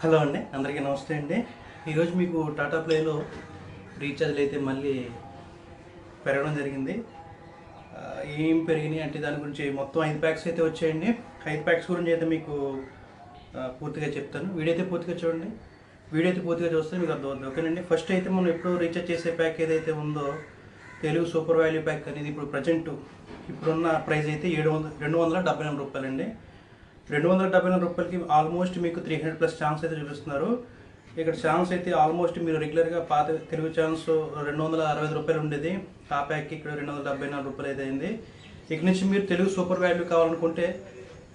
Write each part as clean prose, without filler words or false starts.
Hello అండి, అందరికీ నమస్తే అండి. ఈరోజు మీకు టాటా ప్లేలో రీఛార్జ్లు అయితే మళ్ళీ పెరగడం జరిగింది. ఏం పెరిగినాయి అంటే దాని గురించి మొత్తం 5 ప్యాక్స్ అయితే వచ్చాయండి. 5 ప్యాక్స్ గురించి అయితే మీకు పూర్తిగా చెప్తాను. వీడియో అయితే పూర్తిగా చూడండి. వీడియో అయితే పూర్తిగా చూస్తే మీకు అర్థమవుతుంది. ఓకేనండి. ఫస్ట్ అయితే మనం ఎప్పుడు రీఛార్జ్ చేసే ప్యాక్ ఏదైతే ఉందో తెలుగు సూపర్ వాల్యూ ప్యాక్ అనేది ఇప్పుడు ప్రజెంట్ ఇప్పుడున్న ప్రైస్ అయితే 274 రూపాయలండి. 274 రూపాయలకి ఆల్మోస్ట్ మీకు 300+ ఛాన్స్ అయితే చూపిస్తున్నారు. ఇక్కడ ఛాన్స్ అయితే ఆల్మోస్ట్ మీరు రెగ్యులర్గా పాత తెలుగు ఛాన్స్ 265 రూపాయలు ఉండేది. ఆ ప్యాక్కి ఇక్కడ 274 రూపాయలు అయితే అయింది. ఇక్కడ నుంచి మీరు తెలుగు సూపర్ వాల్యూ కావాలనుకుంటే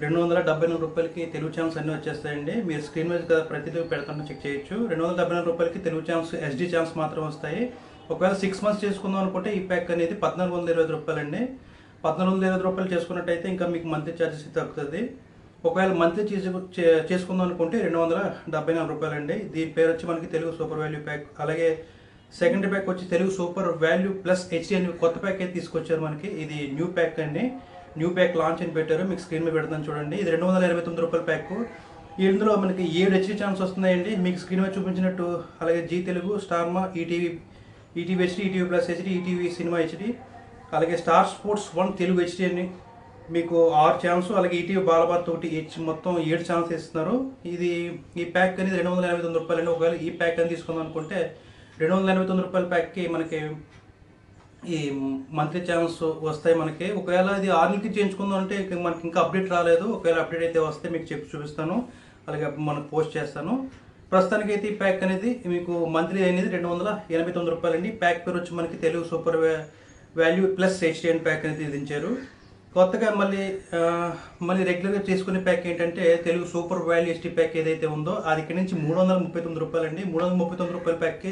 274 రూపాయలకి తెలుగు ఛాన్స్ అన్నీ వచ్చేస్తాయండి. మీరు స్క్రీన్ మీద ప్రతిదీ పెడతాను, చెక్ చేయొచ్చు. 274 రూపాయలకి తెలుగు ఛాన్స్ SD ఛాన్స్ మాత్రం వస్తాయి. ఒకవేళ 6 months చేసుకుందాం అనుకుంటే ఈ ప్యాక్ అనేది 1420 రూపాయలండి. 1420 రూపాయలు చేసుకున్నట్టయితే ఇంకా మీకు మంత్లీ ఛార్జెస్ తగ్గుతుంది. ఒకవేళ మంత్లీ చేసుకుందాం అనుకుంటే 274 రూపాయలండి. దీని పేరు వచ్చి మనకి తెలుగు సూపర్ వాల్యూ ప్యాక్. అలాగే సెకండ్ ప్యాక్ వచ్చి Telugu super value plus HD అని కొత్త ప్యాక్ అయితే తీసుకొచ్చారు మనకి. ఇది న్యూ ప్యాక్ అండి. న్యూ ప్యాక్ లాంచ్ అని పెట్టారు. మీకు స్క్రీన్ మీద పెడతాను చూడండి. ఇది 289 రూపాయల ప్యాక్. ఇందులో మనకి 7 HD ఛాన్స్ వస్తున్నాయండి మీకు స్క్రీన్ మీద చూపించినట్టు. అలాగే జీ తెలుగు, స్టార్మా, ETV HD, ETV plus HD, ETV cinema HD, అలాగే స్టార్ స్పోర్ట్స్ 1 తెలుగు HD అని మీకు 6 ఛాన్స్, అలాగే ఈటీవీ బాలబాత్ ఒకటి మొత్తం 7 ఛాన్స్ ఇస్తున్నారు. ఈ ప్యాక్ అనేది 289 రూపాయలండి. ఒకవేళ ఈ ప్యాక్ అని తీసుకుందాం అనుకుంటే 289 రూపాయల ప్యాక్కి మనకి ఈ మంత్లీ ఛాన్స్ వస్తాయి మనకి. ఒకవేళ ఇది 6 నెలలకి చేయించుకుందాం అంటే మనకి ఇంకా అప్డేట్ రాలేదు. ఒకవేళ అప్డేట్ అయితే వస్తే మీకు చూపిస్తాను, అలాగే మనకు పోస్ట్ చేస్తాను. ప్రస్తుతానికి అయితే ఈ ప్యాక్ అనేది మీకు మంత్లీ అనేది 289 రూపాయలండి. ప్యాక్ పేరు వచ్చి మనకి Telugu super value plus HD అని ప్యాక్ అనేది విధించారు. కొత్తగా మళ్ళీ రెగ్యులర్గా చేసుకునే ప్యాక్ ఏంటంటే Telugu super value HD pack ఏదైతే ఉందో అది ఇక్కడ నుంచి 339 రూపాయలండి. 339 రూపాయల ప్యాక్కి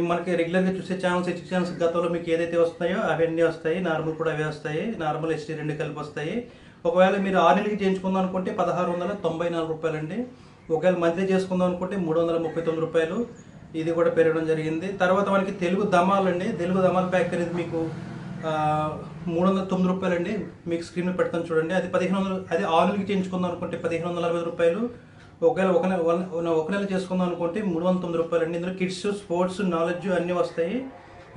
మనకి రెగ్యులర్గా చూసే ఛానల్స్ HD ఛానల్స్ గతంలో మీకు ఏదైతే వస్తాయో అవన్నీ వస్తాయి. నార్మల్ కూడా అవే వస్తాయి. నార్మల్ HD 2 కలిపి వస్తాయి. ఒకవేళ మీరు 6 నెలలకి చేయించుకుందాం అనుకుంటే 1694 రూపాయలండి. ఒకవేళ మంత్లీ చేసుకుందాం అనుకుంటే 339 రూపాయలు. ఇది కూడా పెరగడం జరిగింది. తర్వాత మనకి తెలుగు ధమాల్ అండి. తెలుగు ధమాల్ ప్యాక్ అనేది మీకు 309 రూపాయలండి. మీకు స్క్రీన్ మీద పెడతాను చూడండి. అది 1500. అది 6 నెలలకి చేయించుకుందాం అనుకుంటే 1540 రూపాయలు. ఒకవేళ ఒక నెల చేసుకుందాం అనుకుంటే 309 రూపాయలండి. ఇందులో కిడ్స్, స్పోర్ట్స్, నాలెడ్జ్ అన్నీ వస్తాయి.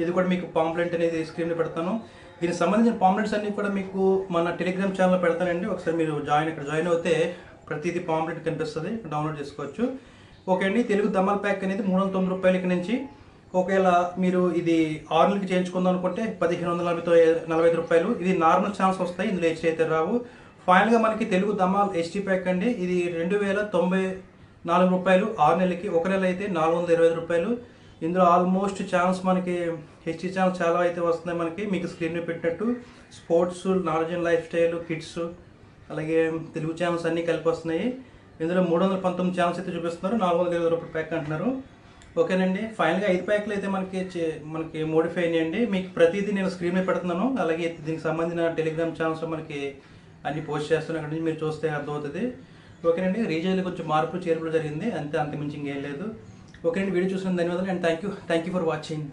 ఇది కూడా మీకు పాంప్లెంట్ అనేది స్క్రీన్ మీద పెడతాను. దీనికి సంబంధించిన పాంప్లెంట్స్ అన్నీ కూడా మీకు మన టెలిగ్రామ్ ఛానల్లో పెడతానండి. ఒకసారి మీరు జాయిన్ అవుతే ప్రతిదీ పాంప్లెంట్ కనిపిస్తుంది, డౌన్లోడ్ చేసుకోవచ్చు. ఓకే అండి. తెలుగు ధమాల్ ప్యాక్ అనేది 309 రూపాయలకి నుంచి ఒకవేళ మీరు ఇది 6 నెలలకి చేయించుకుందాం అనుకుంటే 1545 రూపాయలు. ఇది నార్మల్ ఛాన్స్ వస్తాయి, ఇందులో HD అయితే రావు. ఫైనల్గా మనకి తెలుగు ధమాల్ HD ప్యాక్ అండి. ఇది 2094 రూపాయలు 6 నెలలకి. ఒక నెల అయితే 425 రూపాయలు. ఇందులో ఆల్మోస్ట్ ఛాన్స్ మనకి HD ఛాన్స్ చాలా అయితే వస్తున్నాయి మనకి. మీకు స్క్రీన్ మీద పెట్టినట్టు sports, knowledge and life style, kids, అలాగే తెలుగు ఛానల్స్ అన్నీ కలిపి వస్తున్నాయి. ఇందులో 319 ఛాన్స్ అయితే చూపిస్తున్నారు. 420 రూపాయల ప్యాక్ అంటున్నారు. ఓకేనండి. ఫైనల్గా 5 ప్యాక్లు అయితే మనకి మోడిఫై అయ్యాయండి. మీకు ప్రతిదీ నేను స్క్రీన్ మీద పెడుతున్నాను. అలాగే దీనికి సంబంధించిన టెలిగ్రామ్ ఛానల్స్లో మనకి అన్ని పోస్ట్ చేస్తున్నాను. అక్కడ నుంచి మీరు చూస్తే అర్థమవుతుంది. ఓకేనండి. రీఛార్జ్లో కొంచెం మార్పు చేర్పులు జరిగింది, అంతకుమించి ఇంకేం లేదు. ఓకేనండి. వీడియో చూసిన ధన్యవాదాలు and thank you for watching.